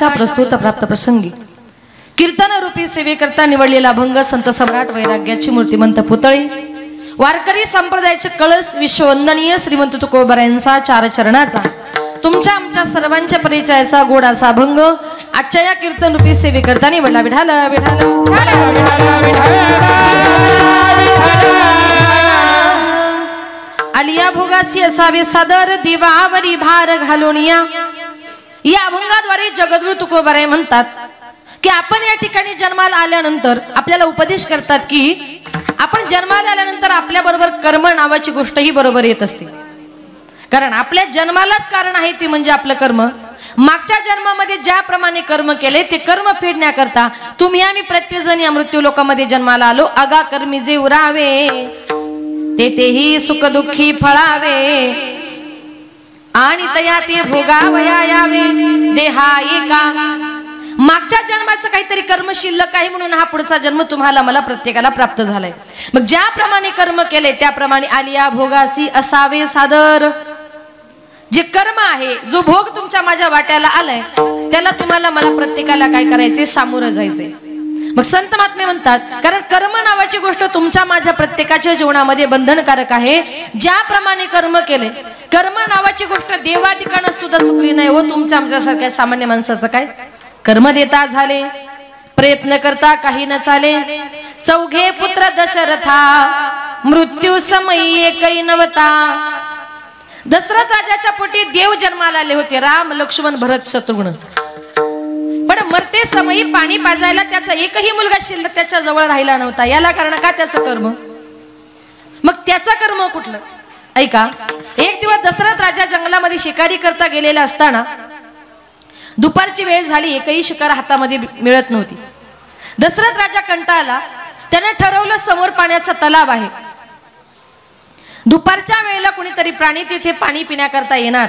सकाळच्या प्रस्तुत प्राप्त प्रसंगी कीर्तन रूपी सेवेकरता निवडलेला अभंग संत सम्राट वैराग्याची मूर्तिमंत पुतळी वारकरी संप्रदायाचे कळस विश्ववंदनीय श्रीमंत तुकोबारायांचा चार चरणाचा तुमच्या आमच्या सर्वांच्या परिचयाचा गोड असा अभंग आजच्या या कीर्तन रूपी सेवेकरता निवडला. विठाल विठाल आलिया भोगासी असावे सादर दिवावरी भार घालोनिया. या अभंगाद्वारे जगद्गुरु तुकोबाराय म्हणतात की आपण या ठिकाणी जन्माला आल्यानंतर आपल्याला उपदेश करतात की आपण जन्माला आल्यानंतर आपल्या बरोबर कर्म नावाची गोष्ट ही बरोबर येत असते. कारण आपल्या जन्मालाच कारण आहे ती म्हणजे आपलं कर्म. मागच्या जन्मामध्ये ज्याप्रमाणे कर्म केले ते कर्म फेडण्याकरता तुम्ही आम्ही प्रत्येकजण या मृत्यू लोकांमध्ये जन्माला आलो. अगा कर्मी जे उरावे तेही सुख दुःखी फळावे आणि तया ते भोगावया यावे देहा एका. मागच्या जन्माचं काहीतरी कर्म शिल्लक आहे म्हणून हा पुढचा जन्म तुम्हाला मला प्रत्येकाला प्राप्त झालाय. मग ज्याप्रमाणे कर्म केले त्याप्रमाणे आलिया भोगासी असावे सादर. जे कर्म आहे जो भोग तुमच्या माझ्या वाट्याला आलाय त्याला तुम्हाला मला प्रत्येकाला काय करायचे सामोरं जायचंय. मग संत महात्मे म्हणतात कारण कर्म नावाची गोष्ट तुमच्या माझ्या प्रत्येकाच्या जीवनामध्ये बंधनकारक आहे. ज्याप्रमाणे कर्म केले कर्म नावाची गोष्ट देवादिकांना सुद्धा चुकली नाही हो. तुमच्या आमच्यासारख्या सामान्य माणसाचं काय कर्म देता झाले प्रयत्न करता काही न चाले. चौघे पुत्र दशरथा मृत्यू समयी एकही नवता. दशरथ राजाच्या पोटी देव जन्माला आले होते राम लक्ष्मण भरत शत्रुघ्न. पण मरते समयी पाणी पाजायला त्याचा एकही मुलगा शिल्लक त्याच्या जवळ राहिला नव्हता. याला कारण का त्याचं कर्म. मग त्याचं कर्म कुठलं ऐका. एक दिवस दशरथ राजा जंगलामध्ये शिकारी करता गेलेला असताना दुपारची वेळ झाली एकही शिकार हातामध्ये मिळत नव्हती. दशरथ राजा कंटाळला. त्याने ठरवलं समोर पाण्याचा तलाव आहे. दुपारच्या वेळेला कुणीतरी प्राणी तिथे पाणी पिण्याकरता येणार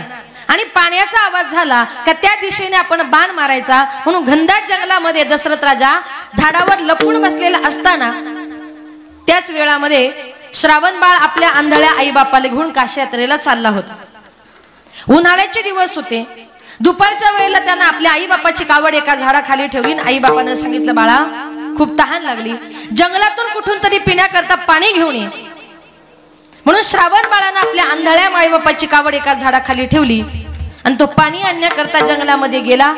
आणि पाण्याचा आवाज झाला का त्या दिशेने आपण बाण मारायचा. म्हणून घनदाट जंगलामध्ये दशरथ राजा झाडावर लपून बसलेला असताना त्याच वेळामध्ये श्रावण बाळ आपल्या आंधळ्या आई बापाला घेऊन काशी यात्रेला चालला होता. उन्हाळ्याचे दिवस होते. दुपारच्या वेळेला त्यांना आपल्या आई बापाची कावड एका झाडाखाली ठेवली. आई बापानं सांगितलं बाळा खूप तहान लागली जंगलातून कुठून तरी पिण्याकरता पाणी घेऊन ये. म्हणून श्रावण बाळानं आपल्या आंधळ्या आई बापाची कावड एका झाडाखाली ठेवली आणि तो पाणी आणण्याकरता जंगलामध्ये गेला.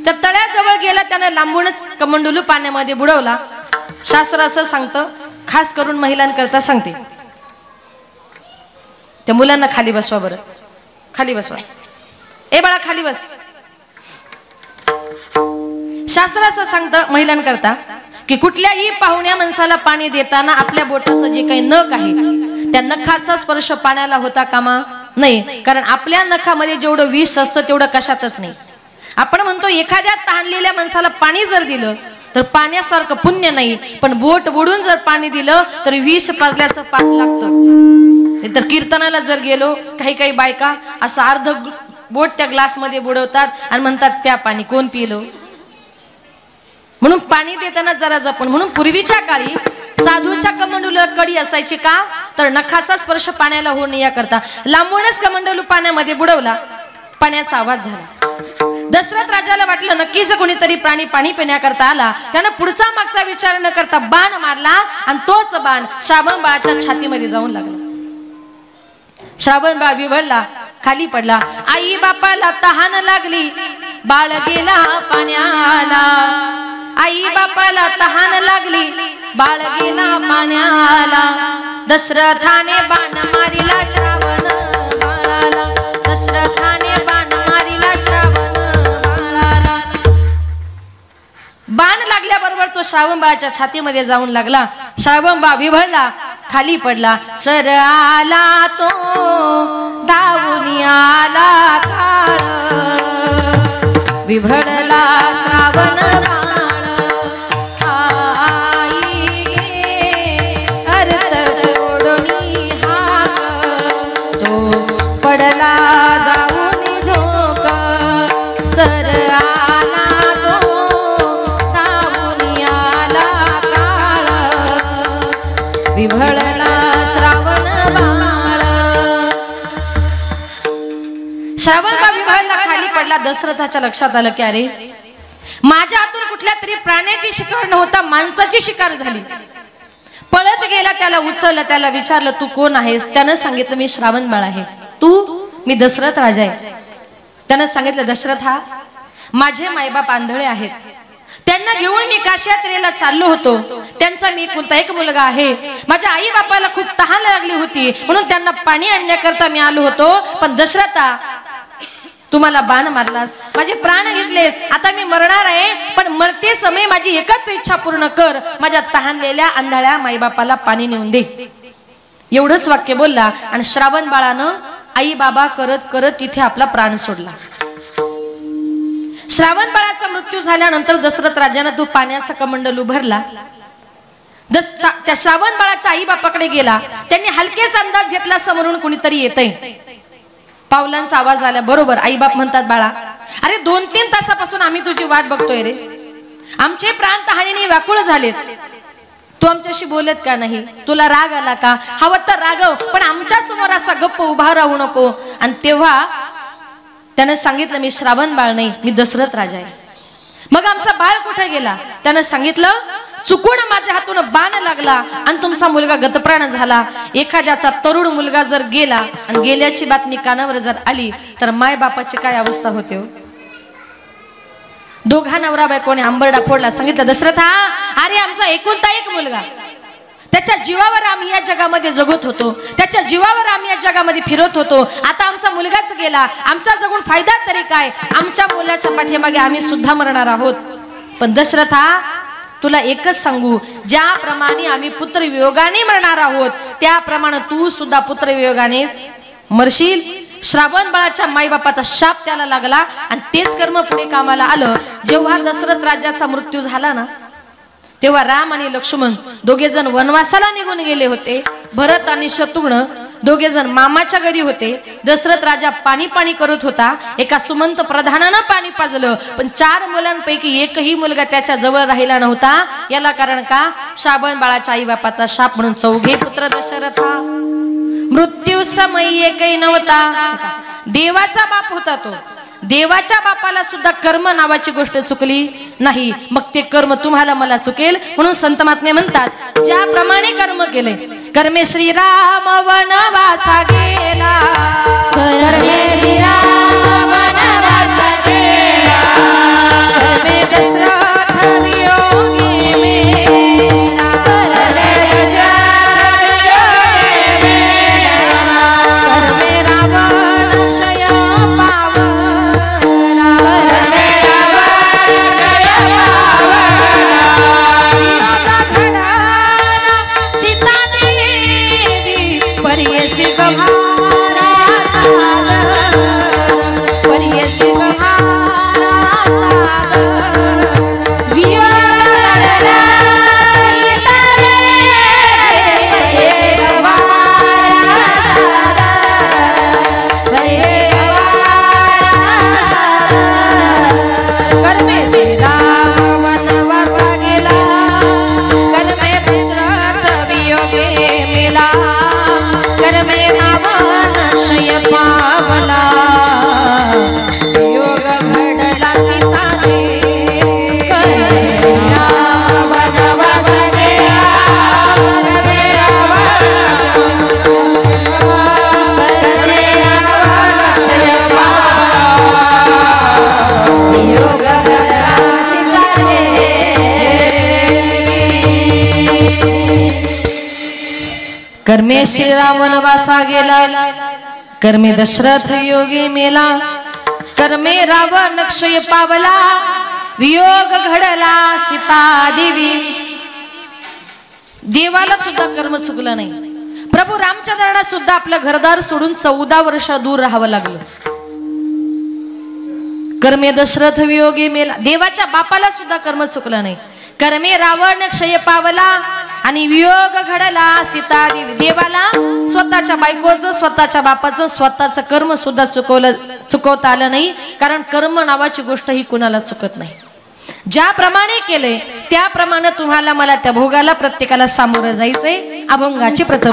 त्या तळ्याजवळ गेला. त्यानं लांबूनच कमंडलू पाण्यामध्ये बुडवला. शास्त्र असं सांगतं खास करून महिलांकरता सांगते त्या मुलांना खाली बसवा बरं खाली बसवा. ए बाळा खाली बस. शास्त्र असं सांगतं महिलांकरता की कुठल्याही पाहुण्या माणसाला पाणी देताना आपल्या बोटाचं जे काही नख आहे त्या नखाचा स्पर्श पाण्याला होता कामा नाही. कारण आपल्या नखामध्ये जेवढं विष असतं तेवढं कशातच नाही. आपण म्हणतो एखाद्या तहानलेल्या माणसाला पाणी जर दिलं तर पाण्यासारखं पुण्य नाही. पण बोट बुडून जर पाणी दिलं तर विष पाजल्याचं पाप लागतं. तर कीर्तनाला जर गेलो काही काही बायका असं अर्ध बोट त्या ग्लास मध्ये बुडवतात आणि म्हणतात प्या पाणी. कोण पिलो. म्हणून पाणी देताना जरा जपून. म्हणून पूर्वीच्या काळी साधूच्या कमंडलूला कडी असायची का तर नखाचा स्पर्श पाण्याला होऊ नये याकरता. लांबूनच कमंडलू पाण्यामध्ये बुडवला. पाण्याचा आवाज झाला. दशरथ राजाला वाटलं नक्कीच कोणीतरी प्राणी पाणी पिण्याकरता आला. त्यानं पुढचा मागचा विचार न करता बाण मारला आणि तोच बाण श्रावण बाळाच्या छातीमध्ये जाऊन लागला. श्रावण बाळ विव्हळला खाली पडला. आई बापाला तहान लागली बाळ गेला पाण्याला. आई बापाला तहान लागली बाळ गेला पाण्याला. दशरथाने बाण मारिला श्रावण बाळाला. दशरथाने बाण मारिला श्रावण बाळाला. बाण लागल्याबरोबर तो श्रावण बाळाच्या छातीमध्ये जाऊन लागला. श्रावण बाळ विव्हळला खाली पडला. सर आला तो धावून आला काळ विव्हळला श्रावण बाळ. आई गे अर्थ ओढणी हाक तो पडला जाऊन झोक. सर आला तो धावून आला काळ विव्हळला श्रावण बाळ. श्रावण बाळ विव्हळला खाली पडला. दशरथाच्या लक्षात आलं की अरे माझ्या हातून कुठल्या तरी प्राण्याची शिकार नव्हता, माणसाची शिकार झाली. पळत गेला, त्याला उचललं, त्याला विचारलं तू कोण आहेस? त्यानं सांगितलं मी श्रावण बाळ आहे. तू? मी दशरथ राजा आहे. त्यानं सांगितलं दशरथा, माझे मायबाप आंधळे आहेत, त्यांना घेऊन मी काशी यात्रेला चाललो होतो. त्यांचा मी एकुलता एक मुलगा आहे. माझ्या आई बापाला खूप तहान लागली होती म्हणून त्यांना पाणी आणण्याकरता मी आलो होतो. पण दशरथा, तुम्हाला बाण मारलास, माझे प्राण घेतलेस, आता मी मरणार आहे, पण मरते समय माझी एकच इच्छा पूर्ण कर, माझ्या तहानलेल्या आंधळ्या माईबापाला पाणी नेऊन दे. एवढंच वाक्य बोलला आणि श्रावण बाळानं आई बाबा करत करत तिथे आपला प्राण सोडला. श्रावण बाळाचा मृत्यू झाल्यानंतर दशरथ राजाने तो पाण्याचा कमंडल उभारला. त्या श्रावण बाळाच्या आई बापाकडे गेला. त्यांनी हलकेच अंदाज घेतला समोरून कोणीतरी येतंय. पावलांचा आवाज आला. बरोबर आई बाप म्हणतात, बाळा अरे 2-3 तासापासून आम्ही तुझी वाट बघतोय रे, आमचे प्राण तहानेने व्याकुळ झालेत, तू आमच्याशी बोलत का नाही? तुला राग आला का? हवं तर रागव, पण आमच्या समोर असा गप्प उभा राहू नको. आणि तेव्हा त्याने सांगितलं मी श्रावण बाळ नाही, मी दशरथ राजा आहे. मग आमचा बाळ कुठे गेला? त्याने सांगितलं चुकून माझ्या हातून बाण लागला आणि तुमचा मुलगा गतप्राण झाला. एखाद्याचा तरुण मुलगा जर गेला आणि गेल्याची बातमी कानावर जर आली तर माय बापाची काय अवस्था होते हो? दोघा नवरा बायकोने आंबरडा फोडला. सांगितलं दशरथा, अरे आमचा एकुलता एक मुलगा, त्याच्या जीवावर आम्ही या जगामध्ये जगत होतो, त्याच्या जीवावर आम्ही या जगामध्ये फिरत होतो. आता आमचा मुलगाच गेला, आमचा जगून फायदा तरी काय? आमच्या मुलाच्या पाठीमागे आम्ही सुद्धा मरणार आहोत. पण दशरथा, तुला एकच सांगू, ज्याप्रमाणे आम्ही पुत्र वियोगाने मरणार आहोत त्याप्रमाणे तू सुद्धा पुत्र वियोगानेच मरशील. श्रावण बाळाच्या माईबापाचा शाप त्याला लागला आणि तेच कर्म पुढे कामाला आलं. जेव्हा दशरथ राजाचा मृत्यू झाला ना, तेव्हा राम आणि लक्ष्मण दोघे जण वनवासाला निघून गेले होते. भरत आणि शत्रुघ्न दोघे जण मामाच्या घरी होते. दशरथ राजा पाणी करत होता. एका सुमंत प्रधानानं पाणी पाजलं, पण 4 मुलांपैकी एकही मुलगा त्याच्या जवळ राहिला नव्हता. याला कारण का? श्रावण बाळाच्या आई बापाचा शाप म्हणून 4 पुत्र दशरथा. मृत्यू समय एकही नव्हता. देवाचा बाप होता तो. देवाच्या बापाला सुद्धा कर्म नावाची गोष्ट चुकली नाही, मग ते कर्म तुम्हाला मला चुकेल. म्हणून संत महात्मे म्हणतात, ज्याप्रमाणे कर्म केले, कर्मे श्रीराम वनवासा गेला, कर्मे श्रीराम वनवासा गेला, कर्मे दशरथ वियोगी मेला, कर्मे दशरथ वियोगी मेला, कर्मे रावण क्षय कर्मे श्रीराम वनवासा गेला, कर्मे दशरथ वियोगी मेला, कर्मे रावण क्षय पावला, वियोग घडला सीता देवी. देवाला सुद्धा कर्म चुकलं नाही. प्रभू रामचंद्रांना सुद्धा आपलं घरदार सोडून 14 वर्ष दूर राहावं लागलं. कर्मे दशरथ वियोगी मेला. देवाच्या बापाला सुद्धा कर्म चुकलं नाही. कर्मे रावण क्षय पावला आणि वियोग घडला सीता देवी. देवाला स्वतःच्या बायकोचं, स्वतःच्या बापाचं, स्वतःचं कर्म सुद्धा चुकवता आलं नाही, कारण कर्म नावाची गोष्ट ही कुणाला चुकत नाही. ज्याप्रमाणे केले त्याप्रमाणे तुम्हाला मला त्या भोगाला प्रत्येकाला सामोरं जायचंय. अभंगाची प्रथम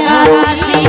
भोगासी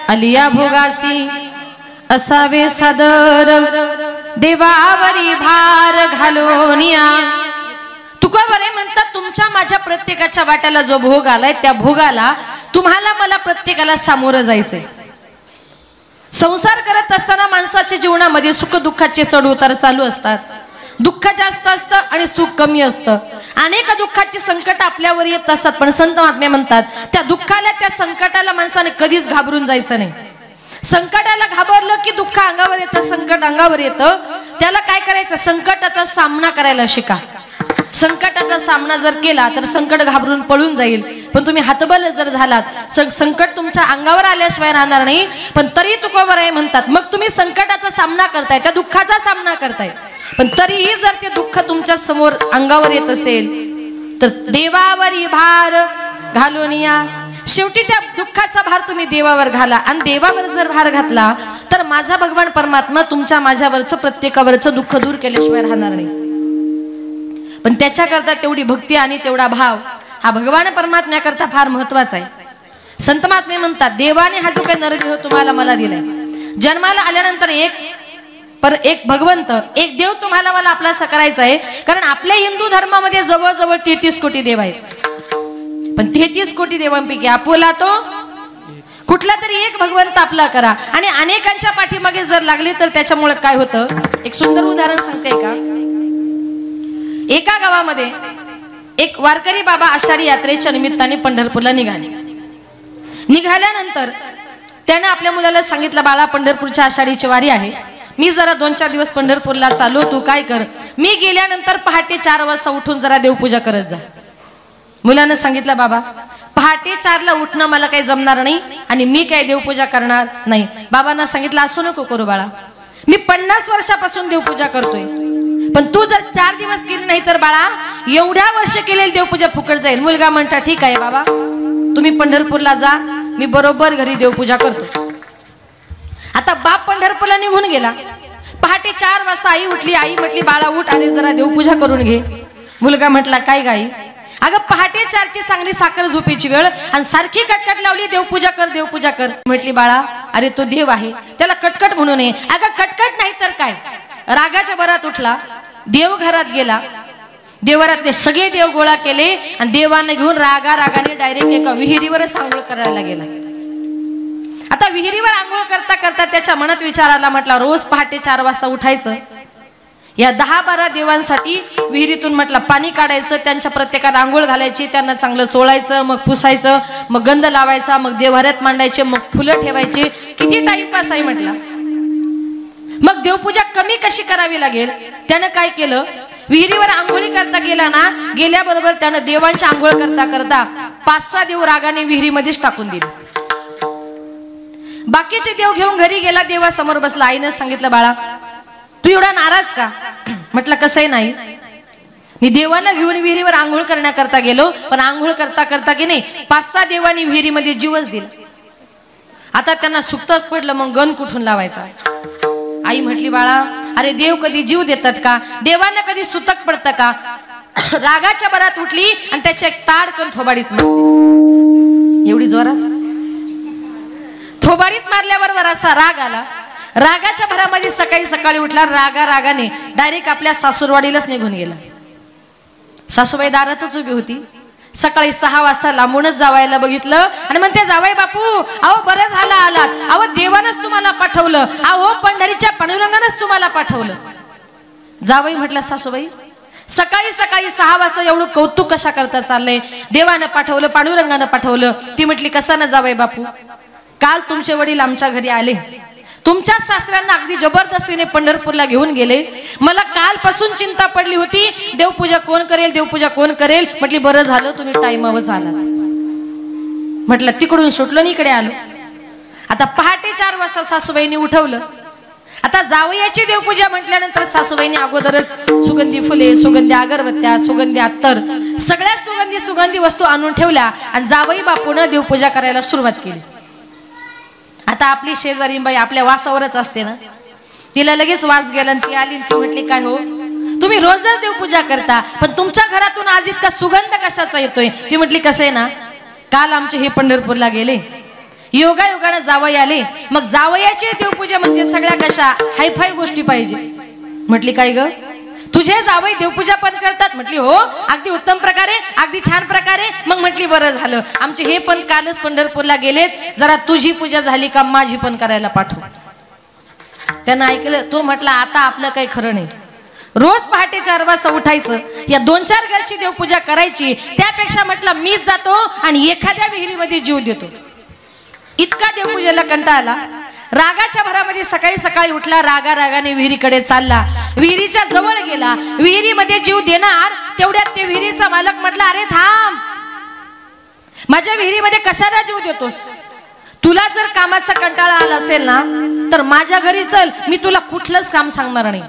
आलिया भोगासी असावे सादर देवावरी भार घालोनिया। तुकोबराय म्हणतात तुमच्या माझ्या प्रत्येकाच्या वाट्याला जो भोग आलाय त्या भोगाला तुम्हाला मला प्रत्येकाला सामोरं जायचंय। संसार करत असताना माणसाच्या जीवनामध्ये सुख दुःखाचे चढ उतार चालू असतात। दुःख जास्त असतं आणि सुख कमी असतं। अनेक दुःखाची संकट आपल्यावर येत असतात पण संत महात्मे म्हणतात त्या दुःखाला त्या संकटाला माणसाने कधीच घाबरून जायचं नाही। संकटाला घाबरलं की दुःख अंगावर येतं, संकट अंगावर येतं, त्याला काय करायचं संकटाचा सामना करायला शिका। संकटाचा सामना जर केला तर संकट घाबरून पळून जाईल पण तुम्ही हतबल जर झालात संकट तुमच्या अंगावर आल्याशिवाय राहणार नाही। पण तरी तुकोबराय म्हणतात मग तुम्ही संकटाचा सामना करताय त्या दुःखाचा सामना करताय पण तरीही जर ते दुःख तुमच्या समोर अंगावर येत असेल तर देवावरी भार घालोनिया। शेवटी त्या दुःखाचा भार तुम्ही देवावर घाला आणि देवावर जर भार घातला तर माझा भगवान परमात्मा तुमच्या माझ्यावरचं प्रत्येकावरचं दुःख दूर केल्याशिवाय राहणार नाही। पण त्याच्याकरता तेवढी भक्ती आणि तेवढा भाव हा भगवान परमात्म्याकरता फार महत्वाचा आहे। संत महात्मे म्हणतात देवाने हा जो काही नरदेह तुम्हाला मला दिलाय जन्माला आल्यानंतर एक भगवंत एक देव तुम्हाला मला आपलासा करायचा आहे। कारण आपल्या हिंदू धर्मामध्ये जवळजवळ 33 कोटी देव आहेत पण 33 कोटी देवांपैकी आपोला तो कुठला तरी एक भगवंत आपला करा आणि अनेकांच्या पाठीमागे जर लागले तर त्याच्यामुळे काय होतं। एक सुंदर उदाहरण सांगते का। एका गावामध्ये एक वारकरी बाबा आषाढी यात्रेच्या निमित्ताने पंढरपूरला निघाल्यानंतर त्याने आपल्या मुलाला सांगितलं बाळा पंढरपूरच्या आषाढीची वारी आहे मी जरा 2-4 दिवस पंढरपूरला चाललो तू काय कर मी गेल्यानंतर पहाटे 4 वाजता उठून जरा देवपूजा करत जा। मुलानं सांगितलं बाबा पहाटे 4ला उठणं मला काही जमणार नाही आणि मी काय देवपूजा करणार नाही। बाबांना सांगितलं असू नको करू बाळा मी 50 वर्षापासून देवपूजा करतोय पण तू जर 4 दिवस केली नाही तर बाळा एवढ्या वर्ष केलेली देवपूजा फुकट जाईल। मुलगा म्हणता ठीक आहे बाबा तुम्ही पंढरपूरला जा मी बरोबर घरी देवपूजा करतो। आता बाप पंढरपूरला निघून गेला। पहाटे 4 वाजता आई उठली। आई म्हटली बाळा उठ अरे जरा देवपूजा करून घे। मुलगा म्हटला काय गाई अगं पहाटे 4ची चांगली साखर झोपेची वेळ आणि सारखी कटकट लावली देवपूजा कर म्हटली बाळा अरे तो देव आहे त्याला कटकट म्हणू नये। अगं कटकट नाही तर काय रागाच्या भरात उठला देव घरात गेला देवघरातले सगळे देव गोळा केले आणि देवांना घेऊन रागाने डायरेक्ट एका विहिरीवरच आंघोळ करायला गेला। आता विहिरीवर आंघोळ करता करता त्याच्या मनात विचार आला म्हटला रोज पहाटे 4 वाजता उठायचं या 10-12 देवांसाठी विहिरीतून म्हटलं पाणी काढायचं त्यांच्या प्रत्येकाला आंघोळ घालायची त्यांना चांगलं चोळायचं मग पुसायचं मग गंध लावायचा मग देवघरात मांडायचे मग फुलं ठेवायचे किती टाइमपास आहे म्हटला। मग देवपूजा कमी कशी करावी लागेल त्यानं काय केलं विहिरीवर आंघोळी करता गेला ना गेल्याबरोबर त्यानं देवांची आंघोळ करता करता 5-6 देव रागाने विहिरीमध्येच टाकून दिले। बाकीचे देव घेऊन घरी गेला देवासमोर बसला। आईनं सांगितलं बाळा तू एवढा नाराज का म्हटलं कसंही नाही मी देवाला घेऊन विहिरीवर आंघोळ करण्याकरता गेलो पण आंघोळ करता करता की नाही 5-6 देवांनी विहिरीमध्ये जीवच दिला। आता त्यांना सुक्तच पडलं मग गण कुठून लावायचा। आई म्हटली बाळा अरे देव कधी जीव देतात का देवांना कधी सुतक पडतं का। रागाच्या भरात उठली आणि त्याच्या एक ताडकन थोबाडीत मारली एवढी जोरात थोबाडीत मारल्याबरोबर असा राग आला। रागाच्या भरामध्ये सकाळी उठला रागाने डायरेक्ट आपल्या सासूरवाडीलाच निघून गेला। सासूबाई दारातच उभी होती। सकाळी 6 वाजता लांबूनच जावायला बघितलं आणि म्हणते जावाई बापू अहो बरं झालं आलात अहो देवानच तुम्हाला पाठवलं अहो पंढरीच्या पांडुरंगानच तुम्हाला पाठवलं। जावाई म्हटलं सासूबाई सकाळी 6 वाजता एवढं कौतुक कशा करता चाललंय देवानं पाठवलं पांडुरंगानं पाठवलं। ती म्हटली कसा ना जावाई बापू काल तुमचे वडील आमच्या घरी आले तुमच्या सासऱ्यांना अगदी जबरदस्तीने पंढरपूरला घेऊन गेले। मला कालपासून चिंता पडली होती देवपूजा कोण करेल म्हटली बरं झालं तुम्ही टाइमावर आलात। म्हटलं तिकडून सुटलो आणि इकडे आलो। आता पहाटे 4 वाजता सासूबाईंनी उठवलं। आता जावयाची देवपूजा म्हटल्यानंतर सासूबाईंनी अगोदरच सुगंधी फुले सुगंधी अगरबत्त्या सुगंधी अत्तर सगळ्या सुगंधी वस्तू आणून ठेवल्या आणि जावई बापूनं देवपूजा करायला सुरुवात केली। आता आपली शेजारी बाई आपल्या वासावरच असते ना तिला लगेच वास गेला आणि ती आली ती म्हटली काय हो तुम्ही रोजच देवपूजा करता पण तुमच्या घरातून आज इतका सुगंध कशाचा येतोय। ती म्हटली कसं आहे ना काल आमचे हे पंढरपूरला गेले योगायोगाने जावई आले. मग जावयाची देवपूजा म्हणजे सगळ्या कशा हायफाय गोष्टी पाहिजे. म्हटली काय ग, तुझे जावई देवपूजा पण करतात? म्हटली हो, अगदी उत्तम प्रकारे, अगदी छान प्रकारे. मग म्हटली बरं झालं, आमचे हे पण कालच पंढरपूरला गेलेत, जरा तुझी पूजा झाली का माझी पण करायला पाठव. त्यानं ऐकलं. तो म्हटला आता आपलं काही खरं नाही, रोज पहाटे 4 वाजता उठायचं, या 2-4 घरची देवपूजा करायची, त्यापेक्षा म्हटलं मीच जातो आणि एखाद्या विहिरीमध्ये जीव देतो. इतका देवपूजेला कंटाळा आला. रागाच्या भरामध्ये सकाळी सकाळी उठला, रागाने विहिरीकडे चालला. विहिरीच्या जवळ गेला, विहिरीमध्ये जीव देणार तेवढ्यात ते विहिरीचा मालक म्हटला, अरे थांब, माझ्या विहिरीमध्ये कशाला जीव देतोस? तुला जर कामाचा कंटाळा आला असेल ना तर माझ्या घरी चल, मी तुला कुठलंच काम सांगणार नाही.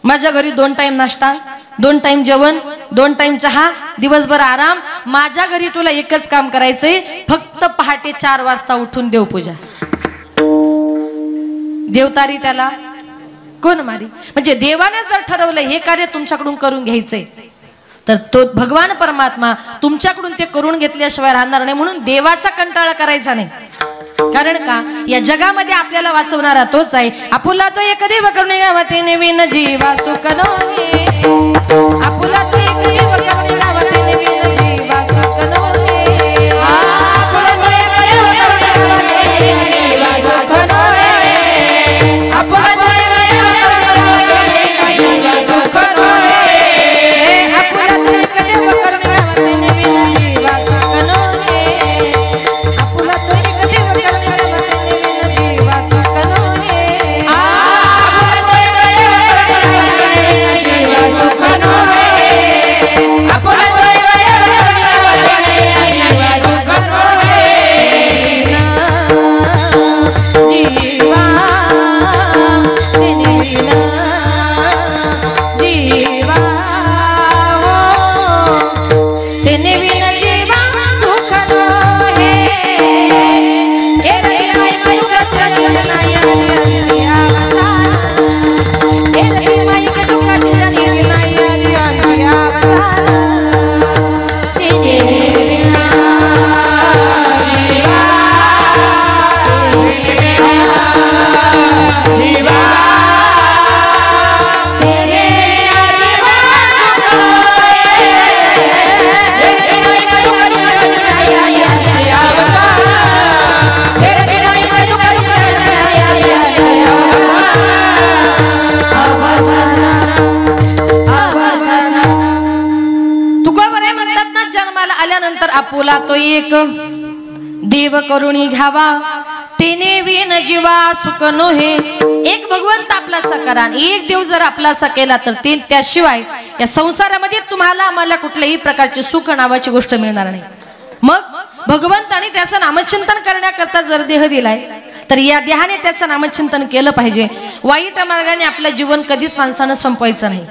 माझ्या घरी 2 टाइम नाश्ता, 2 टाइम जेवण, 2 टाइम चहा, दिवसभर आराम. माझ्या घरी तुला एकच काम करायचंय, फक्त पहाटे 4 वाजता उठून देवपूजा. देवतारी त्याला कोण मारी? म्हणजे देवाने जर ठरवलं हे कार्य तुमच्याकडून करून घ्यायचंय तर तो भगवान परमात्मा तुमच्याकडून ते करून घेतल्याशिवाय राहणार नाही. म्हणून देवाचा कंटाळा करायचा नाही. कारण का, या जगामध्ये आपल्याला वाचवणारा तोच आहे. आपुला तो एक देव करुणे गावाते नवीन जीवा सुख नोहे. आपुला तो एक देव करुणे गावाते नवीन जीवा सुख नोहे. आपुला तो एक देव करुणे गावाते नवीन जीवा सुख नोहे. आपुला तो एक देव करुणे गावाते नवीन जीवा सुख नोहे. आपुला तो एक देव करुणे गावाते नवीन जीवा सुख नोहे. आपुला तो एक देव आपुला तो एक देव करुणी घ्यावा तेने विन जीवा सुख नोहे. एक भगवंत आपलासा करा, एक देव जर आपलासा केला तर ते त्याशिवाय या संसारामध्ये तुम्हाला आम्हाला कुठल्याही प्रकारचे सुख नावाची गोष्ट मिळणार नाही. मग भगवंताने त्याचं नामचिंतन करण्याकरता जर देह दिलाय तर या देहाने त्याचं नामचिंतन केलं पाहिजे. वाईट मार्गाने आपलं जीवन कधीच माणसानं संपवायचं नाही.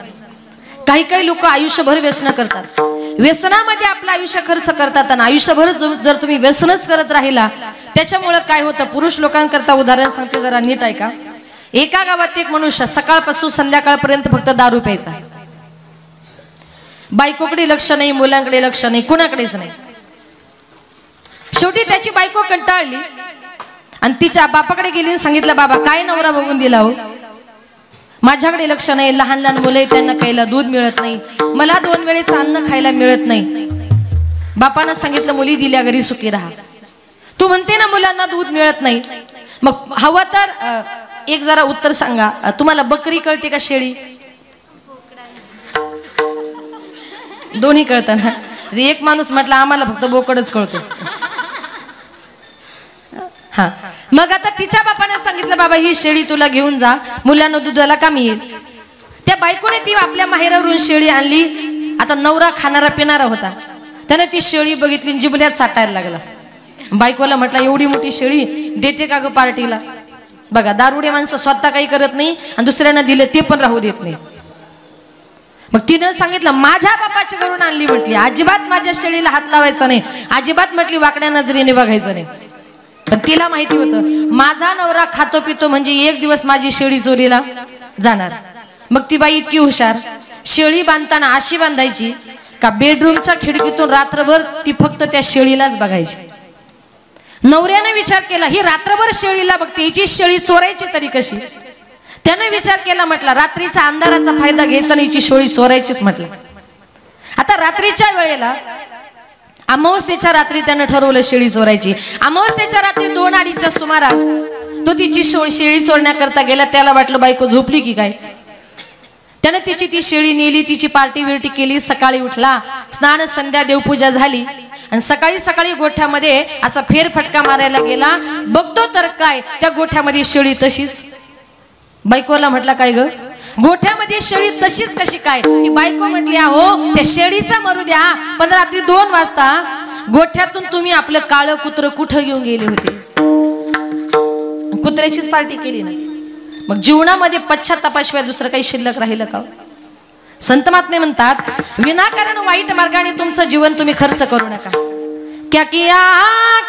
काही लोक आयुष्यभर व्यसन करतात, व्यसनामध्ये आपलं आयुष्य खर्च करतात आणि आयुष्यभर जर तुम्ही व्यसनच करत राहिला त्याच्यामुळे काय होतं. पुरुष लोकांकरता उदाहरण सांगते, जरा नीट ऐका. एका गावात एक मनुष्य सकाळपासून संध्याकाळपर्यंत फक्त दारू प्यायचा. बायकोकडे लक्ष नाही, मुलांकडे लक्ष नाही, कुणाकडेच नाही. शेवटी त्याची बायको कंटाळली आणि तिच्या बापाकडे गेली आणि सांगितलं, बाबा काय नवरा बघून दिला हो, माझ्याकडे लक्ष नाही, लहान लहान मुलं त्यांना प्यायला दूध मिळत नाही, मला 2 वेळेचं अन्न खायला मिळत नाही. बापानं सांगितलं, मुली दिल्या घरी सुखी राहा. तू म्हणते ना मुलांना दूध मिळत नाही, मग हवं तर एक जरा उत्तर सांगा, तुम्हाला बकरी कळते का शेळी? दोन्ही कळतं ना. एक माणूस म्हटला आम्हाला फक्त बोकडच कळतो. हा, मग आता तिच्या बापाने सांगितलं, बाबा ही शेळी तुला घेऊन जा, मुलांना दुधाला कामी येईल. त्या बायकोने ती आपल्या माहेरावरून शेळी आणली. आता नवरा खाणारा पिणारा होता, त्याने ती शेळी बघितली, जिभल्यात चाटायला लागला. बायकोला म्हटलं, एवढी मोठी शेळी देते का ग पार्टीला? बघा, दारुडे माणसं स्वतः काही करत नाही आणि दुसऱ्यांना दिले ते पण राहू देत नाही. मग तिनं सांगितलं, माझ्या बापाच्या घरून आणली म्हटली, अजिबात माझ्या शेळीला हात लावायचा नाही, अजिबात म्हटली वाकड्या नजरेने बघायचं नाही. पण तिला माहिती होतं माझा नवरा खातो पितो म्हणजे एक दिवस माझी शेळी चोरीला जाणार. मग ती बाई इतकी हुशार, शेळी बांधताना अशी बांधायची का बेडरूमच्या खिडकीतून रात्रभर ती फक्त त्या शेळीलाच बघायची. नवऱ्याने विचार केला ही रात्रभर शेळीला बघते, हिची शेळी चोरायची तरी कशी. त्याने विचार केला, म्हटला रात्रीच्या अंधाराचा फायदा घ्यायचा आणि हिची शेळी चोरायचीच म्हटलं. आता रात्रीच्या वेळेला अमावस्येच्या रात्री त्यानं ठरवलं शेळी चोरायची. अमावस्येच्या रात्री 2-2:30च्या सुमारास तो तिची शेळी चोरण्याकरता गेला. त्याला वाटलं बायको झोपली की काय. त्यानं तिची ती शेळी नेली, तिची पार्टी विरटी केली. सकाळी उठला, स्नान संध्या देवपूजा झाली आणि सकाळी सकाळी गोठ्यामध्ये असा फेरफटका मारायला गेला. बघतो तर काय, त्या गोठ्यामध्ये शेळी तशीच. बायकोला म्हटला काय ग, गोठ्यामध्ये शेळी तशीच कशी काय. ती बायको म्हटली अहो त्या शेळीचा मरू द्या, पण रात्री 2 वाजता गोठ्यातून तुम्ही आपलं काळं कुत्र कुठं घेऊन गेले होते. कुत्र्याचीच पार्टी केली ना. मग जीवनामध्ये पश्चात्तापाशिवाय दुसरं काही शिल्लक राहिलं का. संत महात्मे म्हणतात विनाकारण वाईट मार्गाने तुमचं जीवन तुम्ही खर्च करू नका. क्या किया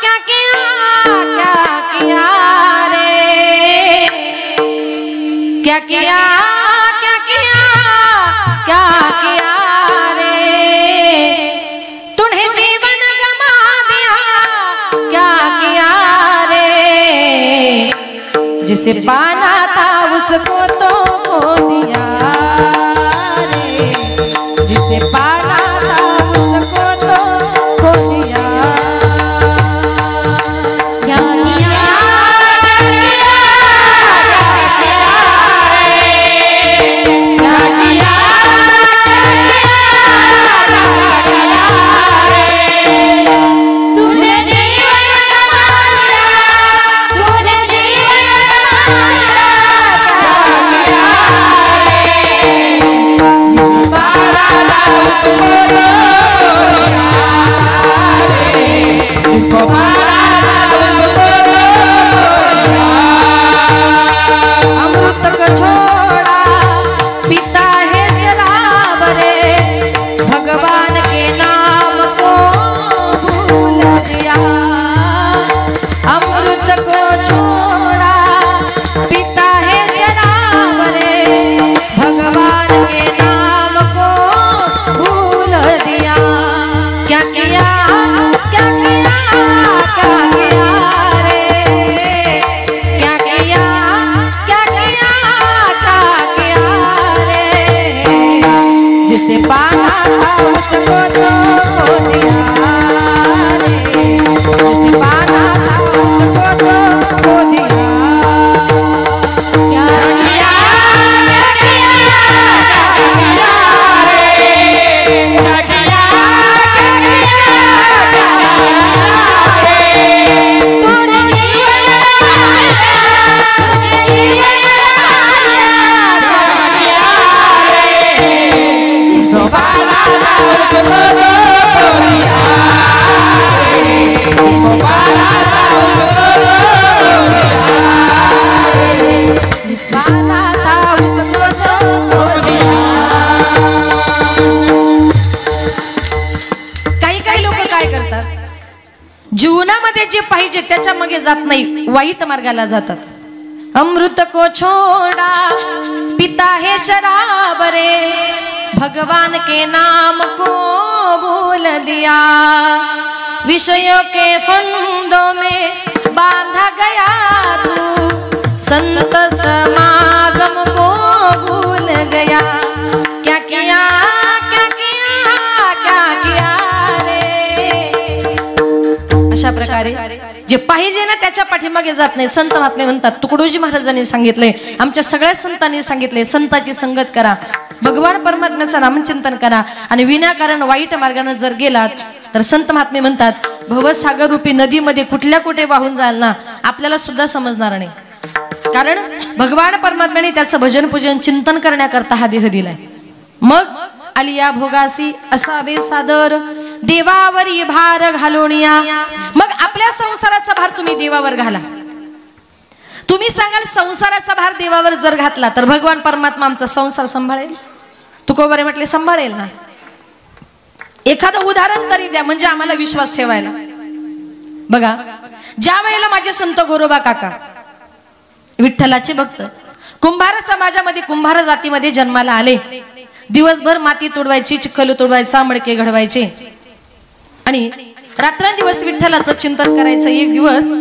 क्या किया क्या किया रे, क्या किया क्या किया क्या किया रे, तुम्हें जीवन गमा दिया क्या किया रे, जिसे पाना था उसको तो खो दिया रे, जिसे पाना था उसको तो खो दिया. अमृत को छोड़ा पीता है शराब रे, भगवान के नाम को भूल दिया. अमृत को छोड़ा पीता है शराब रे, भगवान के नाम को भूल दिया. क्या किया क्या किया क्या किया रे, क्या किया क्या किया क्या किया रे, जिसे पाना था उसको तो खो दिया रे, जिसे पाना था उसको तो खो दिया. क्या किया क्या किया क्या किया रे, क्या किया जीवनामध्ये जे पाहिजे त्याच्या मागे जात नाही, वाईट मार्गाला जातात. अमृत को छोड़ा पीता है शराब रे, भगवान के नाम को भूल दिया. विषयों के फंदों में बांधा गया तू, संत समागम को भूल गया. क्या किया क्या किया क्या किया रे. अशा प्रकारे जे पाहिजे ना त्याच्या पाठीमागे जात नाही. संत महात्मे म्हणतात, तुकडोजी महाराजांनी सांगितले, आमच्या सगळ्या संतांनी सांगितले, संताची संगत करा, भगवान परमात्म्याचं नामचिंतन करा आणि विनाकारण वाईट मार्गाने जर गेलात तर संत महात्मे म्हणतात भवसागर रूपी नदीमध्ये कुठे वाहून जाल ना आपल्याला सुद्धा समजणार नाही. कारण भगवान परमात्म्याने त्याचं भजन पूजन चिंतन करण्याकरता हा देह दिलाय. मग आलिया भोगासी असावे सादर, देवावरी भार घालोनिया. मग आपल्या संसाराचा भार तुम्ही देवावर घाला. तुम्ही सांगाल संसाराचा भार देवावर जर घातला तर भगवान परमात्मा आमचा संसार सांभाळेल. तुकोबरे म्हटले सांभाळेल ना. एखादं उदाहरण तरी द्या म्हणजे आम्हाला विश्वास ठेवायला. बघा, ज्या वेळेला माझे संत गोरोबा काका विठ्ठलाचे भक्त कुंभार समाजामध्ये कुंभार जातीमध्ये जन्माला आले. दिवसभर माती तोडवायची, चिखल तोडवायचा, मडके घडवायचे आणि रात्रंदिवस विठ्ठलाचं चिंतन करायचं। एक दिवस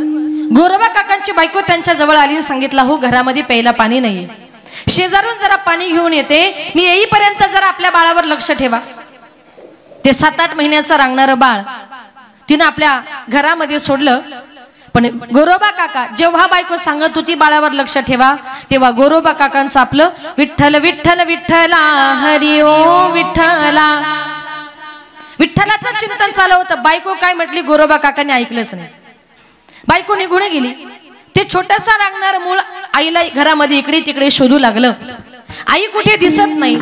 गोरोबा काकांची बायको त्यांच्या जवळ आली आणि सांगितलं, हो घरामध्ये प्यायला पाणी नाहीये, शेजारून जरा पाणी घेऊन येते, मी येईपर्यंत जरा आपल्या बाळावर लक्ष ठेवा। ते 7-8 महिन्याचं रांगणारं बाळ तिनं आपल्या घरामध्ये सोडलं। पण गोरोबा काका जेव्हा बायको सांगत होती बाळावर लक्ष ठेवा, तेव्हा गोरोबा काकांचं आपलं विठ्ठल विठ्ठल विठ्ठला हरी ओम विठ्ठला, विठ्ठलाचं चिंतन चालू होतं। बायको काय म्हटली गोरोबा काकांनी ऐकलंच नाही। बायको निघून गेली। ते छोटंसं रांगणारं मूळ आईला घरामध्ये इकडे तिकडे शोधू लागलं। आई कुठे दिसत नाही।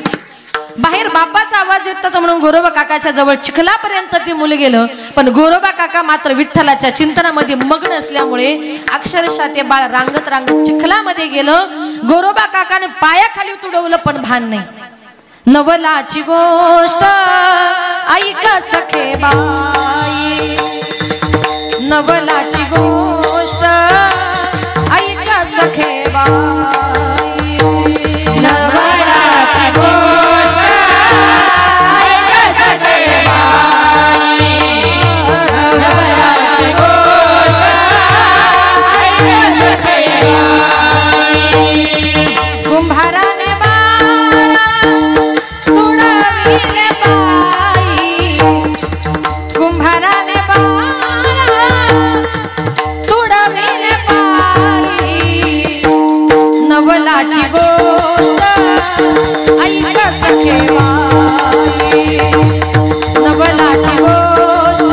बाहेर बापाचा आवाज येत होता म्हणून गोरोबा काकाच्या जवळ चिखलापर्यंत ते मुलं गेलं। पण गोरोबा काका मात्र विठ्ठलाच्या चिंतनामध्ये मग्न असल्यामुळे अक्षरशः ते बाळ रांगत रांगत चिखलामध्ये गेलं। गोरोबा काकाने पायाखाली तुडवलं पण भान नाही। नवलाची गोष्ट ऐका सखे बाई, नवलाची गोष्ट ऐका सखे बाई, नवलाची गोष्ट ऐका सखे बाई, नवलाची गोष्ट ऐका सखे बाई। कुंभाराने बाळा तुडविले बाई, कुंभाराने तुडविले बाई, नवलाची गोष्ट ऐका सखे बाई, नवलाची गोष्ट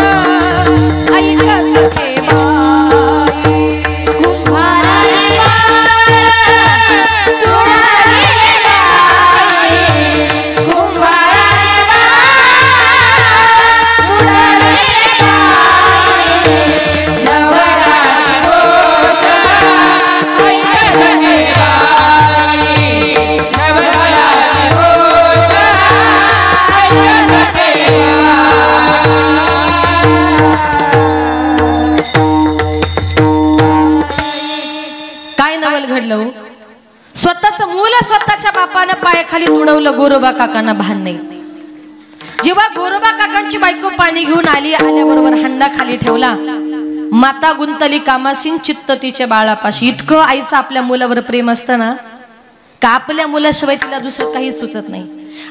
ऐका सखे बाई। कुंभाराने तुडविले बाई, कुंभाराने तुडविले बाई, नवलाची गोष्ट ऐका सखे बाई, नवलाची गोष्ट ऐका सखे बाई। काय नवल घडलं? स्वतःचं मूल स्वतःच्या बापानं पायाखाली तुडवलं, गोरोबा काकांना भान नाही। जेव्हा गोरोबा काकांची बायको पाणी घेऊन आली, आल्याबरोबर हंडा खाली ठेवला। माता गुंतली कामासीन चित्त तिच्या बाळापाशी। इतकं आईचं आपल्या मुलावर प्रेम असतं ना, का आपल्या मुलाशिवाय तिला दुसरं काही सुचत नाही।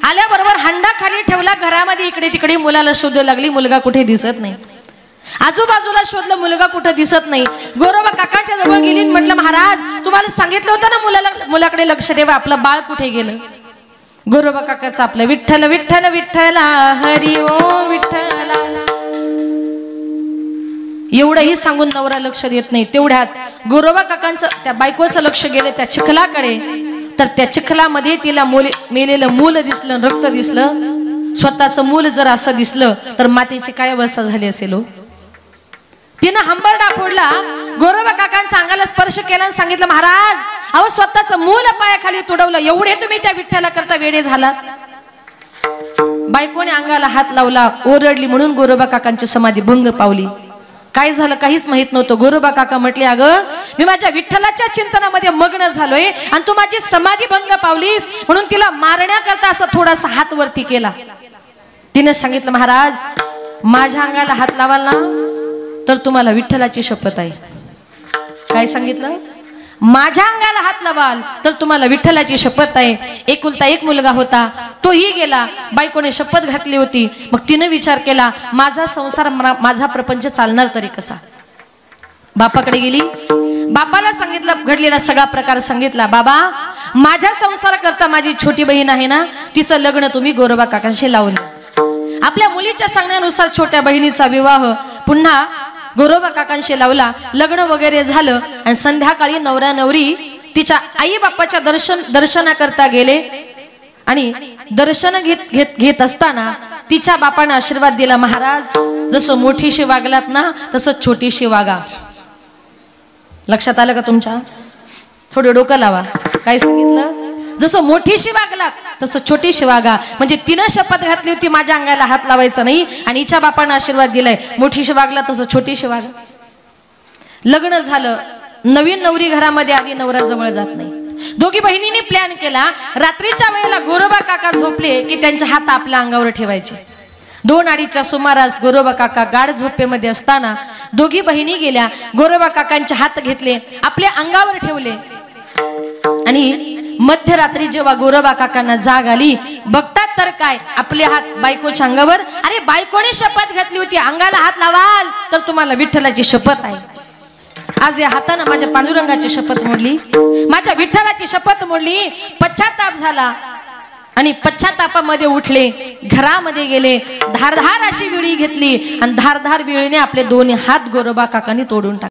आल्याबरोबर हंडा खाली ठेवला, घरामध्ये इकडे तिकडे मुलाला शोधू लागली, मुलगा कुठे दिसत नाही। आजूबाजूला शोधलं, मुलगा कुठे दिसत नाही। गोरोबा काकांच्या जवळ गेली, म्हटलं महाराज तुम्हाला सांगितलं होतं ना मुलाकडे लक्ष ठेवा, आपलं बाळ कुठे गेलं? गोरोबा काकाचं आपलं विठ्ठल विठ्ठल विठ्ठला हरी ओम विठ्ठला, एवढंही सांगून नवरा लक्ष देत नाही। तेवढ्यात गोरोबा काकांचं त्या बायकोचं लक्ष गेलं त्या चिखलाकडे। तर त्या चिखलामध्ये तिला मेलेलं मूल दिसलं, रक्त दिसलं। स्वतःचं मूल जर असं दिसलं तर मातेची काय अवस्था झाली असेल हो? तिनं हंबरडा फोडला, गोरोबा काकांच्या अंगाला स्पर्श केला आणि सांगितलं महाराज अहो स्वतःचं मूल पायाखाली तुडवलं, एवढे तुम्ही त्या विठ्ठला करता वेडे झालात? बायकोने अंगाला हात लावला, ओरडली, म्हणून गोरोबा काकांची समाधी भंग पावली। काय झालं काहीच माहित नव्हतं। गोरोबा काका म्हटले, अगं मी माझ्या विठ्ठलाच्या चिंतनामध्ये मग्न झालोय आणि तू माझी समाधी भंग पावलीस, म्हणून तिला मारण्याकरता असा थोडासा हात वरती केला। तिने सांगितलं महाराज माझ्या अंगाला हात लावाल ना तर तुम्हाला विठ्ठलाची शपथ आहे। काय सांगितलं? माझ्या अंगाला हात लावाल तर तुम्हाला विठ्ठलाची शपथ आहे। एकुलता एक मुलगा होता, तोही गेला, बायकोने शपथ घातली होती। मग तिने विचार केला माझा संसार माझा प्रपंच चालणार तरी कसा? बापाकडे गेली, बापाला सांगितलं, घडलेला सगळा प्रकार सांगितला। बाबा माझ्या संसार करता माझी छोटी बहीण आहे ना, तिचं लग्न तुम्ही गोरोबा काकांशी लावून द्या। आपल्या मुलीच्या सांगण्यानुसार छोट्या बहिणीचा विवाह पुन्हा गोरोबा काकांशी लावला। लग्न वगैरे झालं आणि संध्याकाळी नवरा नवरी तिच्या आई बापाच्या दर्शनाकरता गेले आणि दर्शन घेत असताना तिच्या बापाने आशीर्वाद दिला, महाराज जसं मोठीशी वागलात ना तसं छोटीशी वागा। लक्षात आलं का तुमच्या? थोडं डोकं लावा। काय सांगितलं? जसं मोठीशी वागलात तसं छोटीशी वागा। म्हणजे तिनं शपथ घातली होती माझ्या अंगाला हात लावायचा नाही आणि हिच्या बापाने आशीर्वाद दिलाय मोठीशी वागला तसं छोटीशी वागा। लग्न झालं, नवीन नवरी घरामध्ये आली, नवरा जवळ जात नाही। दोघी बहिणींनी प्लॅन केला, रात्रीच्या वेळेला गोरोबा काका झोपले की त्यांचे हात आपल्या अंगावर ठेवायचे। 2:30च्या सुमारास गोरोबा काका गाढ झोपेमध्ये असताना दोघी बहिणी गेल्या, गोरोबा काकांचे हात घेतले, आपल्या अंगावर ठेवले आणि मध्यरात्री जेव्हा गोरोबा काकांना जाग आली, बघतात तर काय, आपले हात बायकोच्या अंगावर. अरे बायकोने शपथ घातली होती, अंगाला हात लावाल तर तुम्हाला विठ्ठलाची शपथ आहे. आज या हाताने माझ्या पांडुरंगाची शपथ मोडली, माझ्या विठ्ठलाची शपथ मोडली. पश्चाताप झाला आणि पश्चातापामध्ये उठले, घरामध्ये गेले, धारधार अशी विळी घेतली आणि धारधार विळीने आपले दोन्ही हात गोरोबा काकांनी तोडून टाकले.